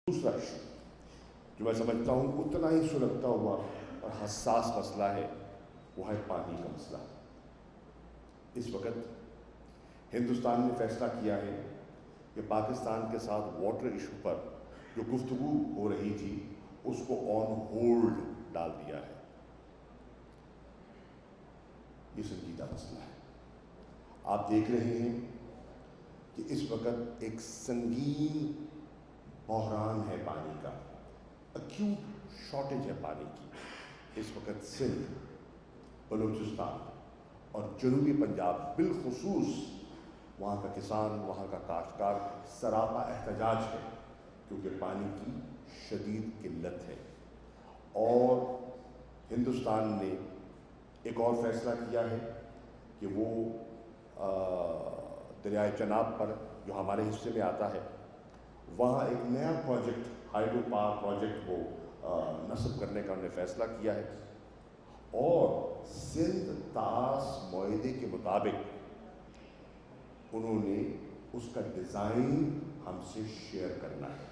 دوسرا ایشو جو میں سمجھتا ہوں اتنا ہی سلگتا ہوا اور حساس مسئلہ ہے وہ ہے پانی کا مسئلہ۔ اس وقت ہندوستان نے فیصلہ کیا ہے کہ پاکستان کے ساتھ واٹر ایشو پر جو گفتگو ہو رہی تھی اس کو آن ہولڈ ڈال دیا ہے۔ یہ سنجیدہ مسئلہ ہے۔ آپ دیکھ رہے ہیں کہ اس وقت ایک سنگین بحران ہے پانی کا، ایکیوٹ شارٹیج ہے پانی کی۔ اس وقت سندھ، بلوچستان اور جنوبی پنجاب بالخصوص وہاں کا کسان، وہاں کا کاشتکار سراپا احتجاج ہے کیونکہ پانی کی شدید قلت ہے۔ اور ہندوستان نے ایک اور فیصلہ کیا ہے کہ وہ دریائے چناب پر جو ہمارے حصے میں آتا ہے وہاں ایک نیا پروجیکٹ، ہائیڈرو پاور پروجیکٹ کو نصب کرنے کا انہوں نے فیصلہ کیا ہے، اور سندھ طاس معاہدے کے مطابق انہوں نے اس کا ڈیزائن ہم سے شیئر کرنا ہے۔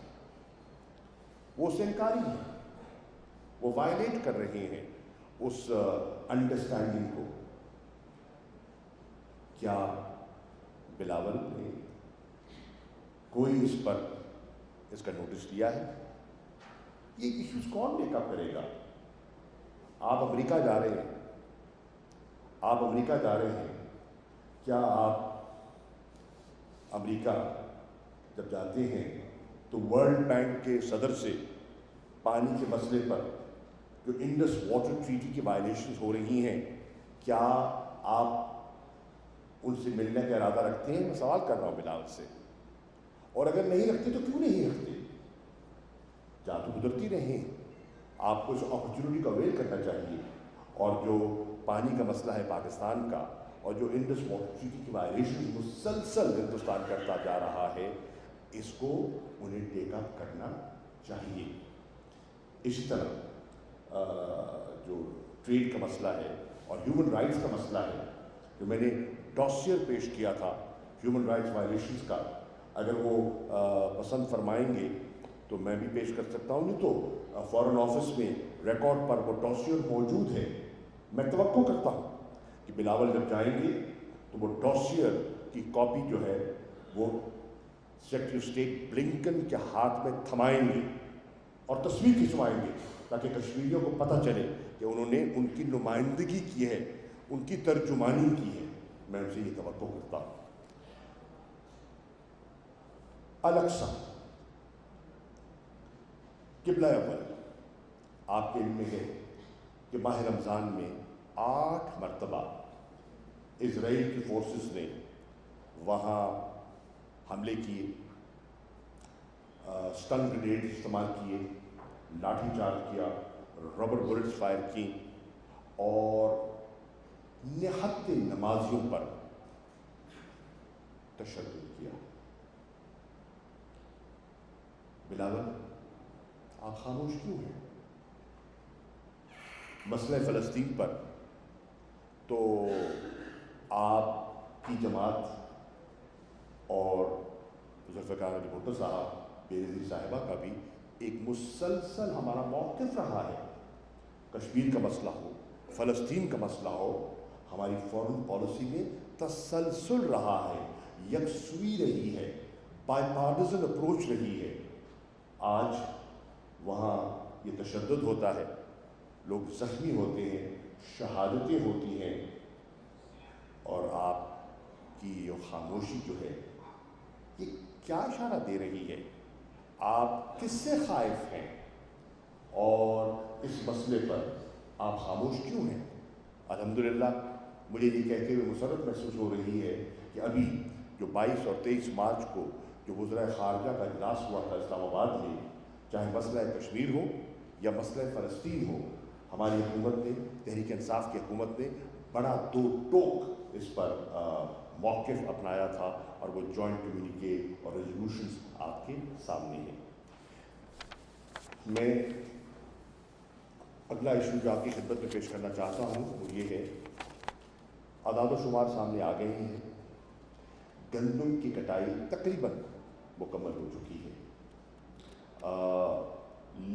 وہ اس سے انکاری ہیں، وہ وائلیٹ کر رہے ہیں اس انڈرسٹینڈنگ کو۔ کیا بلاول نے کوئی اس پر اس کا نوٹس لیا ہے؟ یہ ایشوز کون ٹیک اپ کرے گا؟ آپ امریکہ جا رہے ہیں، آپ امریکہ جا رہے ہیں، کیا آپ امریکہ جب جاتے ہیں تو ورلڈ بینک کے صدر سے پانی کے مسئلے پر جو انڈس واٹر ٹریٹی کی وائلیشنز ہو رہی ہیں، کیا آپ ان سے ملنے کا ارادہ رکھتے ہیں؟ میں سوال کر رہا ہوں بلاول سے۔ اور اگر نہیں رکھتے تو کیوں نہیں رکھتے؟ جا تو گزرتی رہیں، آپ کو اس اپرچونٹی کا اویل کرنا چاہیے۔ اور جو پانی کا مسئلہ ہے پاکستان کا، اور جو انڈس واٹر ٹریٹی کی وائلیشن مسلسل ہندوستان کرتا جا رہا ہے، اس کو انہیں ٹیک اپ کرنا چاہیے۔ اسی طرح جو ٹریڈ کا مسئلہ ہے اور ہیومن رائٹس کا مسئلہ ہے، جو میں نے ڈاسیر پیش کیا تھا ہیومن رائٹس وائلیشنز کا، اگر وہ پسند فرمائیں گے تو میں بھی پیش کر سکتا ہوں، نہیں تو فارن آفس میں ریکارڈ پر وہ ڈاسیر موجود ہے۔ میں توقع کرتا ہوں کہ بلاول جب جائیں گے تو وہ ڈاسیر کی کاپی جو ہے وہ سیکرٹری آف اسٹیٹ بلنکن کے ہاتھ میں تھمائیں گے اور تصویر کھنچوائیں گے تاکہ کشمیریوں کو پتہ چلے کہ انہوں نے ان کی نمائندگی کی ہے، ان کی ترجمانی کی ہے۔ میں ان سے یہ توقع کرتا ہوں۔ الاقصی، قبلہ اول، آپ کے علم میں ہے کہ ماہ رمضان میں 8 مرتبہ اسرائیل کی فورسز نے وہاں حملے کیے، اسٹن گرینیڈ استعمال کیے، لاٹھی چارج کیا، ربر بلٹس فائر کی، اور نہت نمازیوں پر تشدد کیا۔ بلاول، آپ خاموش کیوں ہیں؟ مسئلہ فلسطین پر تو آپ کی جماعت اور ذوالفقار علی بھٹو صاحب، بے نظیر صاحبہ کا بھی ایک مسلسل ہمارا موقف رہا ہے۔ کشمیر کا مسئلہ ہو، فلسطین کا مسئلہ ہو، ہماری فورن پالیسی میں تسلسل رہا ہے، یکسوئی رہی ہے، بائی پارٹیزن اپروچ رہی ہے۔ آج وہاں یہ تشدد ہوتا ہے، لوگ زخمی ہوتے ہیں، شہادتیں ہوتی ہیں، اور آپ کی یہ خاموشی جو ہے یہ کیا اشارہ دے رہی ہے؟ آپ کس سے خائف ہیں؟ اور اس مسئلے پر آپ خاموش کیوں ہیں؟ الحمدللہ مجھے یہ کہتے ہوئے مسرت محسوس ہو رہی ہے کہ ابھی جو 22 اور 23 مارچ کو جو وزرائے خارجہ کا اجلاس ہوا تھا اسلام آباد میں، چاہے مسئلہ کشمیر ہو یا مسئلہ فلسطین ہو، ہماری حکومت نے، تحریک انصاف کی حکومت نے بڑا دو ٹوک اس پر موقف اپنایا تھا، اور وہ جوائنٹ کمیونیکے اور ریزولوشنز آپ کے سامنے ہیں۔ میں اگلا ایشو جو آپ کی خدمت میں پیش کرنا چاہتا ہوں وہ یہ ہے، اعداد و شمار سامنے آ گئے ہیں، گندم کی کٹائی تقریباً مکمل ہو چکی ہے۔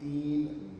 3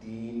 3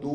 2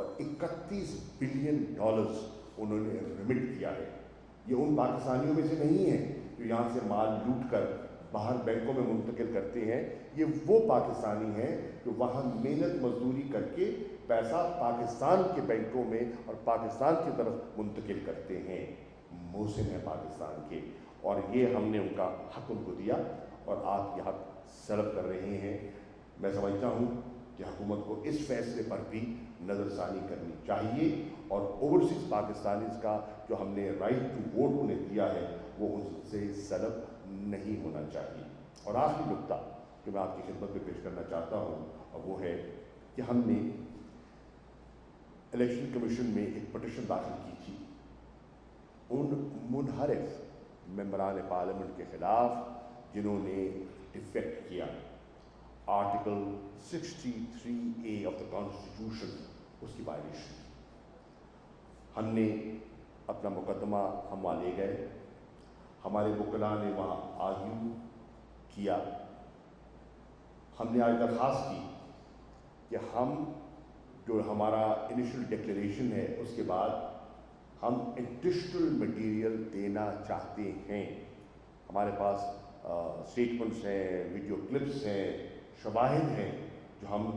اور $31 بلین انہوں نے ریمٹ کیا ہے۔ یہ ان پاکستانیوں میں سے نہیں ہے جو یہاں سے مال لوٹ کر باہر بینکوں میں منتقل کرتے ہیں، یہ وہ پاکستانی ہیں جو وہاں محنت مزدوری کر کے پیسہ پاکستان کے بینکوں میں اور پاکستان کی طرف منتقل کرتے ہیں، محسن ہیں پاکستان کے، اور یہ ہم نے ان کا حق ان کو دیا اور آپ یہ حق سلب کر رہے ہیں۔ میں سمجھتا ہوں کہ حکومت کو اس فیصلے پر بھی نظر ثانی کرنی چاہیے اور اوورسیز پاکستانیز کا جو ہم نے رائٹ ٹو ووٹ انہیں دیا ہے وہ ان سے سلب نہیں ہونا چاہیے۔ اور آخری نکتہ جو میں آپ کی خدمت میں پیش کرنا چاہتا ہوں اور وہ ہے کہ ہم نے الیکشن کمیشن میں ایک پٹیشن داخل کی تھی ان منحرف ممبران پارلیمنٹ کے خلاف جنہوں نے ڈیفیکٹ کیا، article 63A of the constitution, اس کی وائلیشن۔ ہم نے اپنا مقدمہ ہم وہاں لے گئے، ہمارے وکلاء نے وہاں آرگیو کیا، ہم نے آج درخواست کی کہ ہم جو ہمارا انیشل ڈکلیریشن ہے اس کے بعد ہم ایڈیشنل مٹیریل دینا چاہتے ہیں۔ ہمارے پاس اسٹیٹمنٹس ہیں، ویڈیو کلپس ہیں، شواہد ہیں جو ہم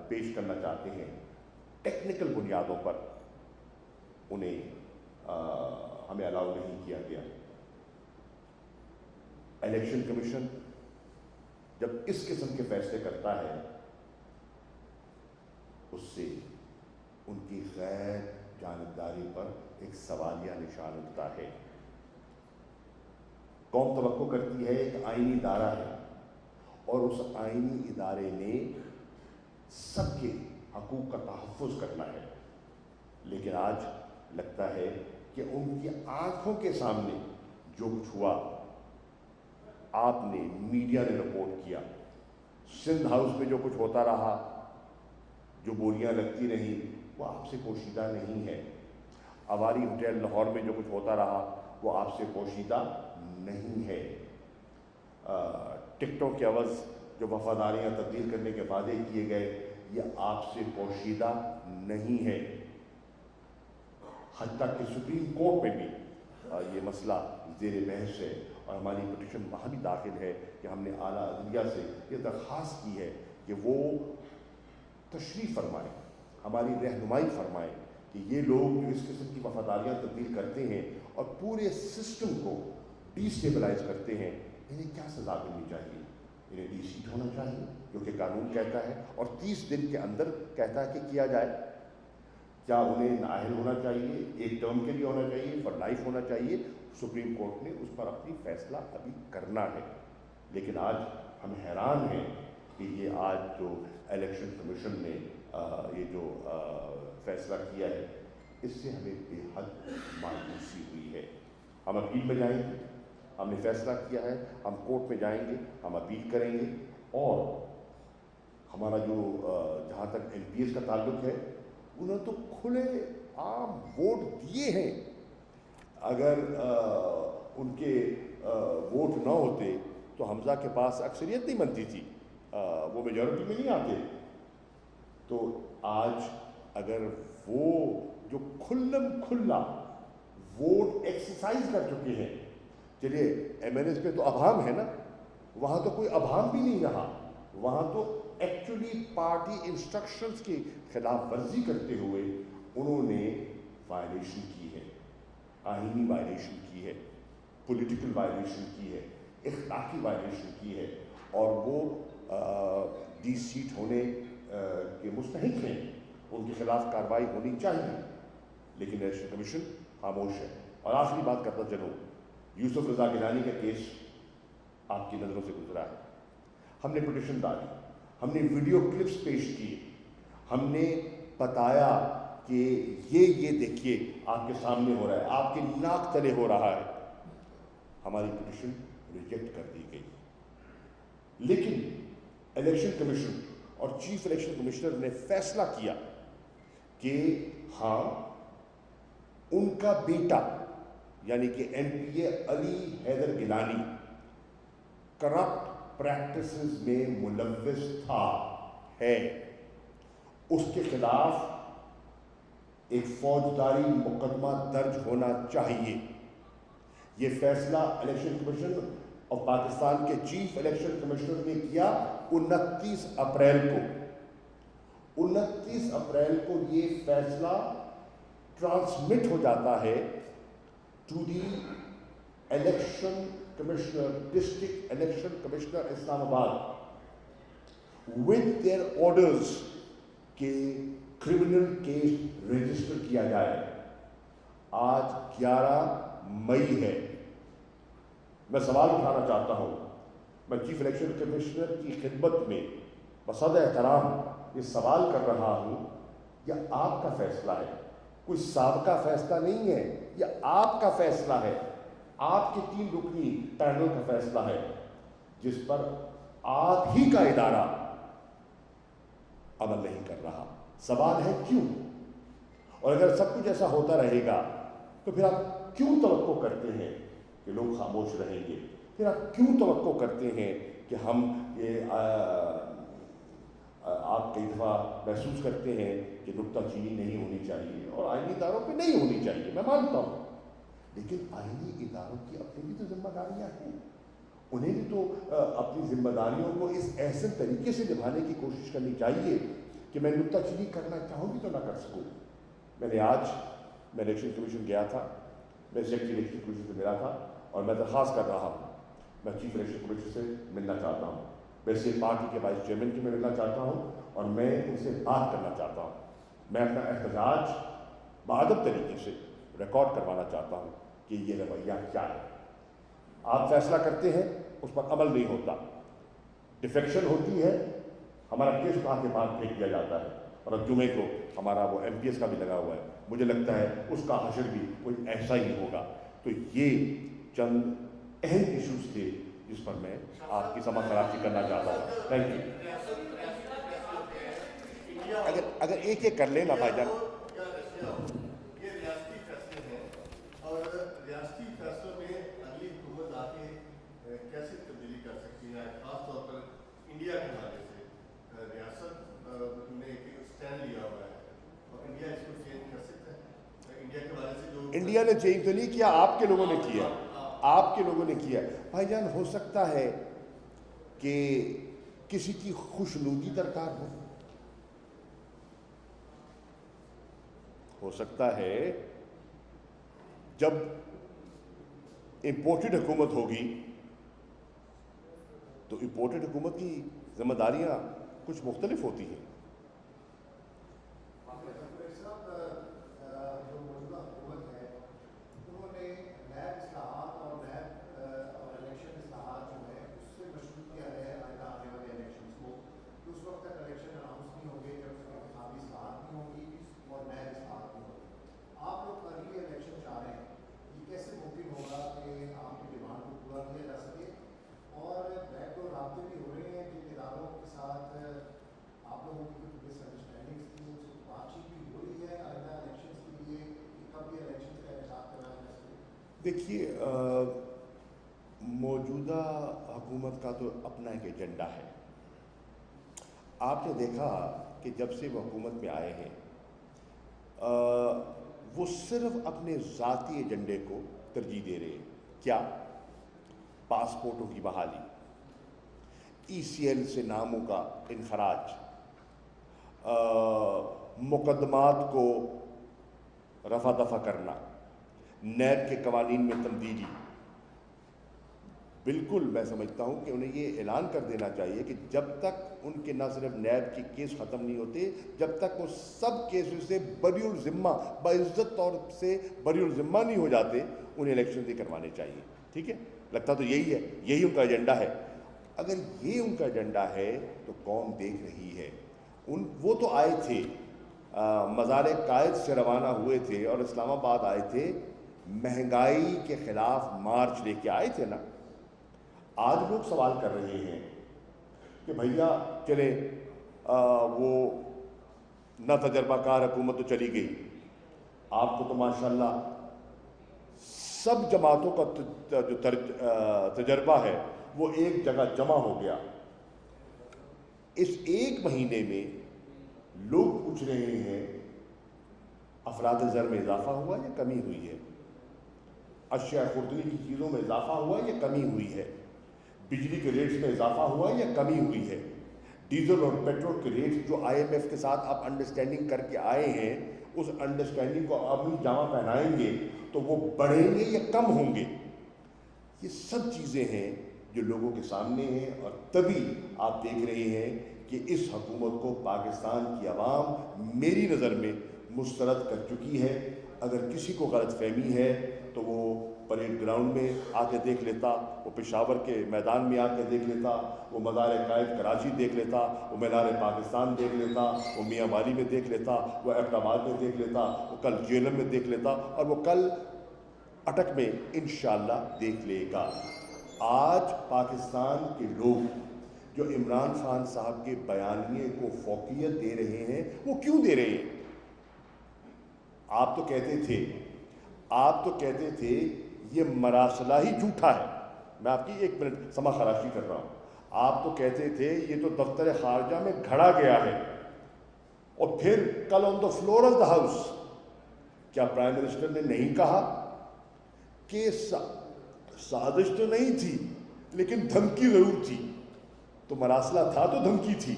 پیش کرنا چاہتے ہیں۔ ٹیکنیکل بنیادوں پر انہیں ہمیں الاؤ نہیں کیا گیا۔ الیکشن کمیشن جب اس قسم کے فیصلے کرتا ہے اس سے ان کی غیر جانبداری پر ایک سوالیہ نشان اٹھتا ہے۔ قوم توقع کرتی ہے، ایک آئینی ادارہ ہے اور اس آئینی ادارے نے سب کے حقوق کا تحفظ کرنا ہے، لیکن آج لگتا ہے کہ ان کی آنکھوں کے سامنے جو کچھ ہوا، آپ نے میڈیا نے رپورٹ کیا، سندھ ہاؤس میں جو کچھ ہوتا رہا، جو بولیاں لگتی رہیں، وہ آپ سے پوشیدہ نہیں ہے۔ اواری ہوٹل لاہور میں جو کچھ ہوتا رہا وہ آپ سے پوشیدہ نہیں ہے۔ ٹکٹوں کے عوض جو وفاداریاں تبدیل کرنے کے وعدے کیے گئے یہ آپ سے پوشیدہ نہیں ہے۔ حتیٰ کہ سپریم کورٹ میں بھی یہ مسئلہ زیر بحث ہے اور ہماری پٹیشن وہاں بھی داخل ہے کہ ہم نے اعلیٰ عدلیہ سے یہ درخواست کی ہے کہ وہ تشریح فرمائیں، ہماری رہنمائی فرمائیں کہ یہ لوگ جو اس قسم کی وفاداریاں تبدیل کرتے ہیں اور پورے سسٹم کو ڈی اسٹیبلائز کرتے ہیں، انہیں کیا سزا ملنی چاہیے؟ انہیں ڈی سیٹ ہونا چاہیے کیونکہ قانون کہتا ہے، اور 30 دن کے اندر کہتا ہے کہ کیا جائے۔ کیا انہیں نااہل ہونا چاہیے، ایک ٹرم کے لیے ہونا چاہیے، فار لائف ہونا چاہیے؟ سپریم کورٹ نے اس پر اپنی فیصلہ ابھی کرنا ہے۔ لیکن آج ہم حیران ہیں کہ یہ آج جو الیکشن کمیشن نے یہ جو فیصلہ کیا ہے اس سے ہمیں بے حد مایوسی ہوئی ہے۔ ہم اپیل میں جائیں گے، ہم نے فیصلہ کیا ہے، ہم کورٹ میں جائیں گے، ہم اپیل کریں گے، اور ہمارا جو جہاں تک این پی ایس کا تعلق ہے انہوں نے تو کھلے عام ووٹ دیے ہیں۔ اگر ان کے ووٹ نہ ہوتے تو حمزہ کے پاس اکثریت نہیں بنتی تھی، وہ میجورٹی میں نہیں آتے۔ تو آج اگر وہ جو کھلم کھلا ووٹ ایکسرسائز کر چکے ہیں، چلیے ایم این ایس پہ تو ابہام ہے نا، وہاں تو کوئی ابہام بھی نہیں رہا، وہاں تو ایکچولی پارٹی انسٹرکشنز کی خلاف ورزی کرتے ہوئے انہوں نے وائلیشن کی ہے، آئینی وائلیشن کی ہے، پولیٹیکل وائلیشن کی ہے، اخلاقی وائلیشن کی ہے، اور وہ ڈی سیٹ ہونے کے مستحق ہیں، ان کے خلاف کارروائی ہونی چاہیے، لیکن الیکشن کمیشن خاموش ہے۔ اور آخری بات کرتا چلوں، یوسف رضا گیلانی کا کیس آپ کی نظروں سے گزرا ہے، ہم نے پٹیشن ڈالی، ہم نے ویڈیو کلپس پیش کیے، ہم نے بتایا کہ یہ دیکھیے آپ کے سامنے ہو رہا ہے، آپ کے ناک تلے ہو رہا ہے، ہماری پٹیشن ریجیکٹ کر دی گئی۔ لیکن الیکشن کمیشن اور چیف الیکشن کمشنر نے فیصلہ کیا کہ ہاں ان کا بیٹا یعنی کہ این پی اے علی حیدر گیلانی کرپٹ پریکٹسز میں ملوث تھا، ہے، اس کے خلاف ایک فوجداری مقدمہ درج ہونا چاہیے۔ یہ فیصلہ الیکشن کمیشن آف پاکستان کے چیف الیکشن کمشنر نے کیا 29 اپریل کو۔ 29 اپریل کو یہ فیصلہ ٹرانسمٹ ہو جاتا ہے to the election commissioner, district election commissioner Islamabad, with their orders کہ کرمنل کیس رجسٹر کیا جائے۔ آج 11 مئی ہے۔ میں سوال اٹھانا چاہتا ہوں، میں چیف الیکشن کمشنر کی خدمت میں بصدر احترام یہ سوال کر رہا ہوں، یہ آپ کا فیصلہ ہے، کوئی سابقہ فیصلہ نہیں ہے، یہ آپ کا فیصلہ ہے، آپ کے 3 رکنی پینل کا فیصلہ ہے، جس پر آپ ہی کا ادارہ عمل نہیں کر رہا۔ سوال ہے کیوں؟ اور اگر سب کچھ ایسا ہوتا رہے گا تو پھر آپ کیوں توقع کرتے ہیں کہ لوگ خاموش رہیں گے؟ پھر آپ کیوں توقع کرتے ہیں کہ ہم یہ آپ کئی دفعہ محسوس کرتے ہیں کہ نکتہ چینی نہیں ہونی چاہیے اور آئینی اداروں پہ نہیں ہونی چاہیے، میں مانتا ہوں، لیکن آئینی اداروں کی اپنی بھی تو ذمہ داریاں ہیں، انہیں بھی تو اپنی ذمہ داریوں کو اس احسن طریقے سے نبھانے کی کوشش کرنی چاہیے کہ میں نکتہ چینی کرنا چاہوں گی تو نہ کر سکوں۔ میں الیکشن کمیشن گیا تھا، میں سیکرٹری الیکشن کمیشن سے ملا تھا اور میں درخواست کر رہا ہوں، میں چیف الیکشن کمیشن سے ملنا چاہتا ہوں، ویسے پارٹی کے وائس چیئرمین کی میں ملنا چاہتا ہوں اور میں ان سے بات کرنا چاہتا ہوں، میں اپنا احتجاج باادب طریقے سے ریکارڈ کروانا چاہتا ہوں کہ یہ رویہ کیا ہے۔ آپ فیصلہ کرتے ہیں، اس پر عمل نہیں ہوتا، ڈیفیکشن ہوتی ہے، ہمارا کیس اٹھا کے بعد پھینک دیا جاتا ہے، اور اب جمعے کو ہمارا وہ MPS کا بھی لگا ہوا ہے، مجھے لگتا ہے اس کا حشر بھی کوئی ایسا ہی ہوگا۔ تو یہ چند اہم ایشوز تھے جس پر میں آپ کی سمجھ خرابی کرنا چاہتا ہوں۔ Thank you. اگر ایک ایک کر لینا بھائی جان۔ یہ ریاستی فیصلے ہیں اور ریاستی فیصلوں میں اگلی حکومت آ کے کیسے تبدیلی کر سکتی ہے، خاص طور پر انڈیا کے حوالے سے ریاست نے ایک اسٹینڈ لیا ہوا ہے اور انڈیا اس کو چینج کر سکتا ہے؟ انڈیا کے حوالے سے جو انڈیا نے چینج تو نہیں کیا، آپ کے لوگوں نے کیا، آپ کے لوگوں نے کیا۔ بھائی جان ہو سکتا ہے کہ کسی کی خوشنودی درکار ہو سکتا ہے جب امپورٹڈ حکومت ہوگی تو امپورٹڈ حکومت کی ذمہ داریاں کچھ مختلف ہوتی ہیں۔ دیکھیے، موجودہ حکومت کا تو اپنا ایک ایجنڈا ہے۔ آپ نے دیکھا کہ جب سے وہ حکومت میں آئے ہیں وہ صرف اپنے ذاتی ایجنڈے کو ترجیح دے رہے ہیں۔ کیا؟ پاسپورٹوں کی بحالی، ECL سے ناموں کا انخراج، مقدمات کو رفع دفع کرنا، نیب کے قوانین میں تبدیلی۔ بالکل میں سمجھتا ہوں کہ انہیں یہ اعلان کر دینا چاہیے کہ جب تک ان کے نہ صرف نیب کے کیس ختم نہیں ہوتے، جب تک وہ سب کیسز سے بری الذمہ، باعزت طور سے بری الذمہ نہیں ہو جاتے، انہیں الیکشن بھی کروانے چاہیے۔ ٹھیک ہے، لگتا تو یہی ہے، یہی ان کا ایجنڈا ہے۔ اگر یہ ان کا ایجنڈا ہے تو قوم دیکھ رہی ہے۔ وہ تو آئے تھے، مزار قائد سے روانہ ہوئے تھے اور اسلام آباد آئے تھے، مہنگائی کے خلاف مارچ لے کے آئے تھے نا۔ آج لوگ سوال کر رہے ہیں کہ بھیا چلے وہ نہ تجربہ کار حکومت تو چلی گئی، آپ کو تو ماشاءاللہ سب جماعتوں کا جو تجربہ ہے وہ ایک جگہ جمع ہو گیا۔ اس ایک مہینے میں لوگ پوچھ رہے ہیں افراد زر میں اضافہ ہوا یا کمی ہوئی ہے؟ اشیاء خوردنی کی چیزوں میں اضافہ ہوا یا کمی ہوئی ہے؟ بجلی کے ریٹس میں اضافہ ہوا یا کمی ہوئی ہے؟ ڈیزل اور پیٹرول کے ریٹس جو آئی ایم ایف کے ساتھ آپ انڈرسٹینڈنگ کر کے آئے ہیں، اس انڈرسٹینڈنگ کو آپ جامع پہنائیں گے تو وہ بڑھیں گے یا کم ہوں گے؟ یہ سب چیزیں ہیں جو لوگوں کے سامنے ہیں، اور تبھی آپ دیکھ رہے ہیں کہ اس حکومت کو پاکستان کی عوام میری نظر میں مسترد کر چکی ہے۔ اگر کسی کو غلط فہمی ہے تو وہ پریڈ گراؤنڈ میں آ کے دیکھ لیتا، وہ پشاور کے میدان میں آ کے دیکھ لیتا، وہ مزار قائد کراچی دیکھ لیتا، وہ مینار پاکستان دیکھ لیتا، وہ میاں والی میں دیکھ لیتا، وہ ایبٹ آباد میں دیکھ لیتا، وہ کل جیلم میں دیکھ لیتا، اور وہ کل اٹک میں انشاءاللہ دیکھ لے گا۔ آج پاکستان کے لوگ جو عمران خان صاحب کے بیانیے کو فوقیت دے رہے ہیں، وہ کیوں دے رہے ہیں؟ آپ تو کہتے تھے یہ مراسلہ ہی جھوٹا ہے۔ میں آپ کی 1 منٹ سما خراشی کر رہا ہوں۔ آپ تو کہتے تھے یہ تو دفتر خارجہ میں گھڑا گیا ہے، اور پھر کل on the floor of the house کیا پرائم منسٹر نے نہیں کہا کہ سازش تو نہیں تھی لیکن دھمکی ضرور تھی؟ تو مراسلہ تھا تو دھمکی تھی۔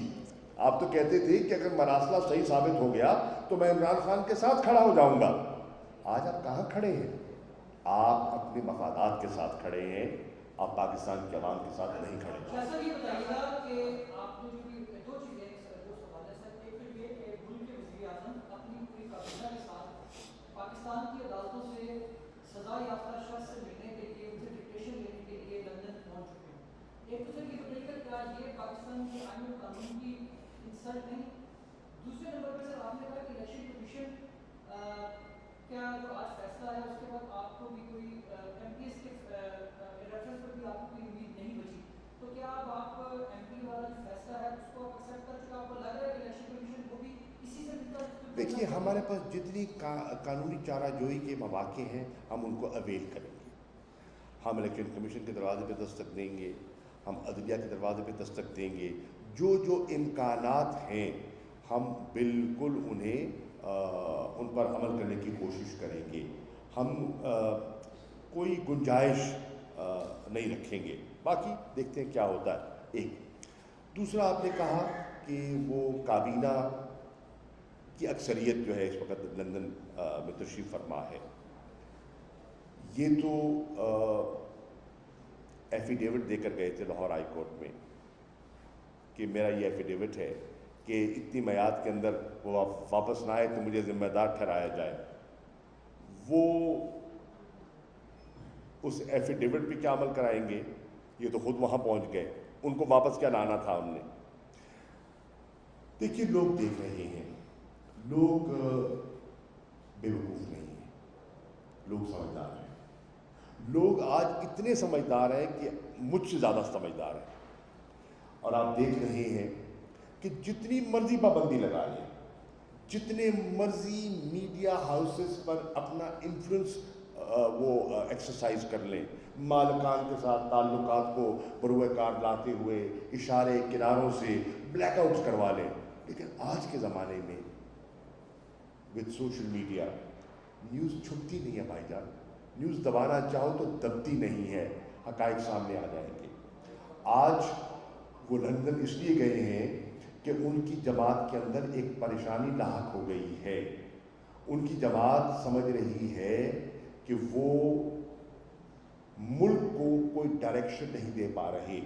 آپ تو کہتے تھے کہ اگر مراسلہ صحیح ثابت ہو گیا تو میں عمران خان کے ساتھ کھڑا ہو جاؤں گا۔ آج آپ کہاں کھڑے ہیں؟ آپ اپنے مفادات کے ساتھ کھڑے ہیں، آپ پاکستان کے عوام کے ساتھ نہیں کھڑے۔ سر یہ بتائیے گا کہ آپ نے جو 2 چیزیں جو سوال ہے سر، ایک تو یہ کہ ملک کے وزیر اعظم اپنی پوری کابینہ کے ساتھ پاکستان کی عدالتوں سے سزا یافتہ شخص سے ملنے کے لیے، ان سے ڈکٹیشن لینے کے لیے لندن پہنچ چکے ہیں۔ ایک تو سر یہ بتائیے گا کیا یہ پاکستان کے آئین و قانون کی انسلٹ نہیں؟ دوسرے نمبر پہ سر آپ نے کہا کہ الیکشن کمیشن کیا جو آج فیصلہ ہے اس کے بعد آپ کو بھی کوئی ایم پی ایس کے ریفرنس پر بھی آپ کو کوئی امید نہیں بچی، تو کیا اب آپ ایم پی والا جو فیصلہ ہے اس کو آپ ایکسیپٹ کر چکے؟ آپ کو لگ رہا ہے کہ الیکشن کمیشن کو بھی اسی سے ملتا ہے؟ دیکھیے، ہمارے پاس جتنی قانونی چارہ جوئی کے مواقع ہیں ہم ان کو اویل کریں گے۔ ہم الیکشن کمیشن کے دروازے پہ دستک دیں گے، ہم عدلیہ کے دروازے پہ دستک دیں گے، جو امکانات ہیں ہم بالکل انہیں ان پر عمل کرنے کی کوشش کریں گے۔ ہم کوئی گنجائش نہیں رکھیں گے، باقی دیکھتے ہیں کیا ہوتا ہے۔ ایک دوسرا آپ نے کہا کہ وہ کابینہ کی اکثریت جو ہے اس وقت لندن میں تشریف فرما ہے۔ یہ تو ایفیڈیوٹ دے کر گئے تھے لاہور ہائی کورٹ میں کہ میرا یہ ایفیڈیوٹ ہے کہ اتنی میعاد کے اندر وہ واپس نہ آئے تو مجھے ذمہ دار ٹھہرایا جائے۔ وہ اس ایفیڈیوٹ پہ کیا عمل کرائیں گے؟ یہ تو خود وہاں پہنچ گئے، ان کو واپس کیا لانا تھا ہم نے؟ دیکھیے، لوگ دیکھ رہے ہیں، لوگ بے وقوف نہیں ہیں، لوگ سمجھدار ہیں۔ لوگ آج اتنے سمجھدار ہیں کہ مجھ سے زیادہ سمجھدار ہیں، اور آپ دیکھ رہے ہیں کہ جتنی مرضی پابندی لگا لیں، جتنے مرضی میڈیا ہاؤسز پر اپنا انفلوئنس وہ ایکسرسائز کر لیں، مالکان کے ساتھ تعلقات کو بروئے کار لاتے ہوئے اشارے کناروں سے بلیک آؤٹس کروا لیں، لیکن آج کے زمانے میں وتھ سوشل میڈیا نیوز چھپتی نہیں ہے بھائی جان۔ نیوز دبانا چاہو تو دبتی نہیں ہے، حقائق سامنے آ جائیں گے۔ آج وہ لندن اس لیے گئے ہیں کہ ان کی جماعت کے اندر ایک پریشانی لاحق ہو گئی ہے۔ ان کی جماعت سمجھ رہی ہے کہ وہ ملک کو کوئی ڈائریکشن نہیں دے پا رہے۔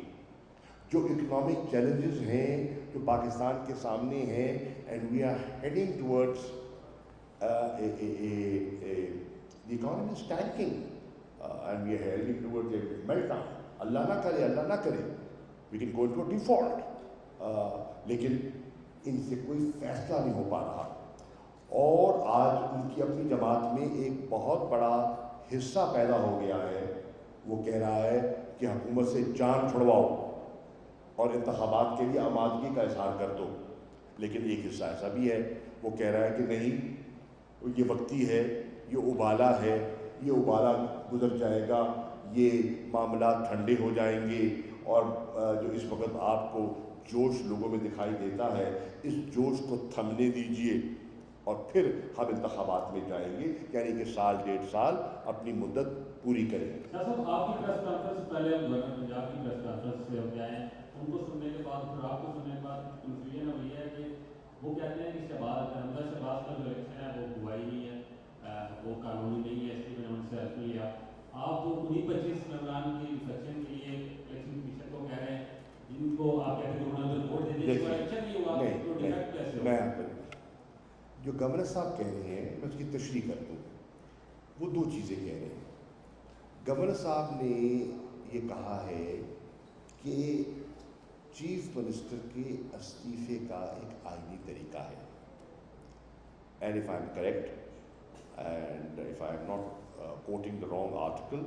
جو اکنامک چیلنجز ہیں جو پاکستان کے سامنے ہیں، and we are heading towards the economy is tanking and we are heading towards a meltdown. اللہ نہ کرے we can go into a default. لیکن ان سے کوئی فیصلہ نہیں ہو پا رہا، اور آج ان کی اپنی جماعت میں ایک بہت بڑا حصہ پیدا ہو گیا ہے، وہ کہہ رہا ہے کہ حکومت سے جان چھڑواؤ اور انتخابات کے لیے آمادگی کا اظہار کر دو۔ لیکن ایک حصہ ایسا بھی ہے، وہ کہہ رہا ہے کہ نہیں، یہ وقتی ہے، یہ ابالا ہے، یہ ابالا گزر جائے گا، یہ معاملات ٹھنڈے ہو جائیں گے، اور جو اس وقت آپ کو جوش لوگوں میں دکھائی دیتا ہے، اس جوش کو تھمنے دیجئے، اور پھر ہم انتخابات میں جائیں گے، یعنی کہ سال 1.5 سال اپنی مدت پوری کریں گے۔ صاحب آپ کی پریس کانفرنس پہلے ہم گورنر پنجاب کی پریس کانفرنس سے ہو کے آئے ہیں، ان کو سننے کے بعد پھر آپ کو سننے کے بعد کنفیوژن اب یہ ہے کہ وہ کہتے ہیں کہ شہباز حمزہ شہباز کا جو الیکشن ہے وہ ہوا ہی نہیں ہے، وہ قانونی نہیں ہے، اس لیے میں نے ان سے عرض لیا۔ آپ وہ انہیں 25 ممبران کی ریفلیکشن کے لیے الیکشن کمیشن کو کہہ رہے ہیں جن کو آپ کہتے ہیں کہ انہوں نے ووٹ دے دیے، الیکشن نہیں ہوا تو ڈیفیکٹ کیسے ہوا؟ میں آپ کو جو گورنر صاحب کہہ رہے ہیں میں اس کی تشریح کر دوں، وہ 2 چیزیں کہہ رہے ہیں۔ گورنر صاحب نے یہ کہا ہے کہ چیف منسٹر کے استعفے کا ایک آئینی طریقہ ہے، and if I'm correct and if I'm not quoting the wrong article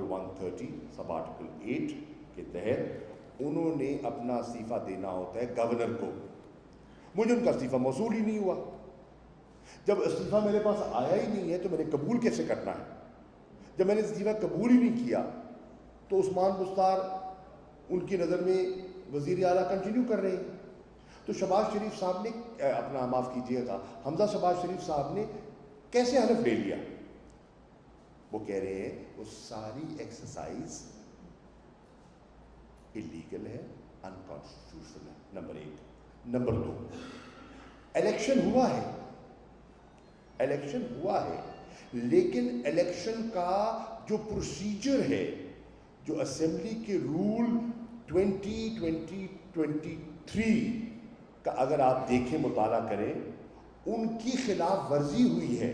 130 sub article 8 کے تحت انہوں نے اپنا استعفیٰ دینا ہوتا ہے گورنر کو۔ مجھے ان کا استعفیٰ موصول ہی نہیں ہوا، جب استعفیٰ میرے پاس آیا ہی نہیں ہے تو میں نے قبول کیسے کرنا ہے؟ جب میں نے استعفیٰ قبول ہی نہیں کیا تو عثمان بستار ان کی نظر میں وزیر اعلیٰ کنٹینیو کر رہے ہیں۔ تو شہباز شریف صاحب نے اپنا معاف کیجیے گا حمزہ شہباز شریف صاحب نے کیسے حلف لے لیا؟ وہ کہہ رہے ہیں وہ ساری ایکسرسائز اللیگل ہے، انکانسٹیٹیوشنل ہے، نمبر 1۔ نمبر 2، الیکشن ہوا ہے لیکن الیکشن کا جو پروسیجر ہے، جو اسمبلی کے رول 2023 کا اگر آپ دیکھیں، مطالعہ کریں، ان کی خلاف ورزی ہوئی ہے۔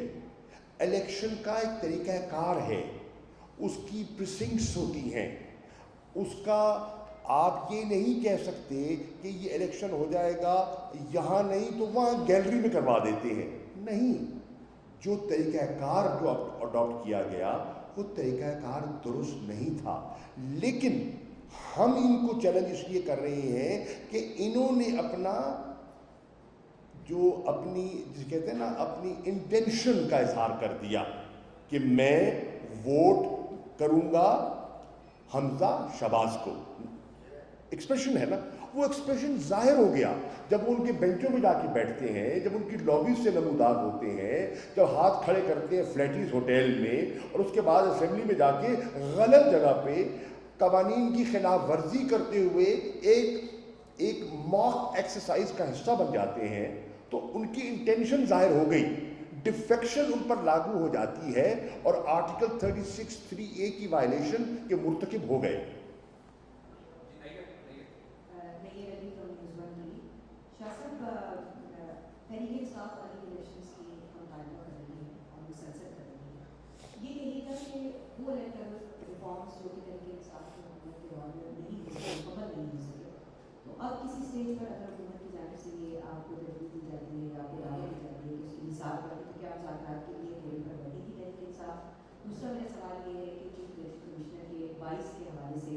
الیکشن کا ایک طریقہ کار ہے، اس کی پریسنکٹس ہوتی ہیں، اس کا آپ یہ نہیں کہہ سکتے کہ یہ الیکشن ہو جائے گا یہاں نہیں تو وہاں گیلری میں کروا دیتے ہیں، نہیں۔ جو طریقہ کار جو اڈاپٹ کیا گیا وہ طریقہ کار درست نہیں تھا، لیکن ہم ان کو چیلنج اس لیے کر رہے ہیں کہ انہوں نے اپنا جو اپنی جسے کہتے ہیں نا اپنی انٹینشن کا اظہار کر دیا کہ میں ووٹ کروں گا حمزہ شہباز کو۔ ایکسپریشن ہے نا، وہ ایکسپریشن ظاہر ہو گیا جب وہ ان کے بینچوں میں جا کے بیٹھتے ہیں، جب ان کی لابیز سے نمودار ہوتے ہیں، جب ہاتھ کھڑے کرتے ہیں فلیٹیز ہوٹل میں، اور اس کے بعد اسمبلی میں جا کے غلط جگہ پہ قوانین کی خلاف ورزی کرتے ہوئے ایک موک ایکسرسائز کا حصہ بن جاتے ہیں، تو ان کی انٹینشن ظاہر ہو گئی، ڈیفیکشن ان پر لاگو ہو جاتی ہے اور آرٹیکل 36(3)(a) کی وائلیشن کے مرتکب ہو گئے۔ اب کسی اسٹیج پر اگر حکومت کی جانب سے یہ آپ کو تجویز دی جاتی ہے یا آپ کو دعوت دی جاتی ہے کہ اس کی مثال پر تو کیا مذاکرات کے لیے تھوڑی بڑھتی تھی تحریک انصاف؟ دوسرا میرا سوال یہ ہے کہ چیف الیکشن کمشنر کے 22 کے حوالے سے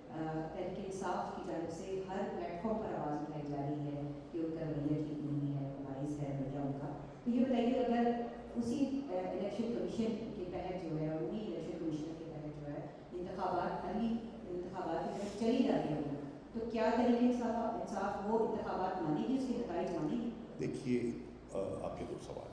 تحریک انصاف کی جانب سے ہر پلیٹ فارم پر آواز اٹھائی جا رہی ہے کہ ان کا رویہ ٹھیک نہیں ہے، 22 ہے رویہ ان کا، تو یہ بتائیے اگر اسی الیکشن کمیشن کے تحت جو ہے اور انہیں الیکشن کمیشنر کے تحت جو ہے انتخابات عملی انتخابات کی طرف چلی جاتی ہے تو کیا تحریک انصاف وہ انتخابات مانے گی، اس کے نتائج مانے گی؟ دیکھیے آپ کے 2 سوال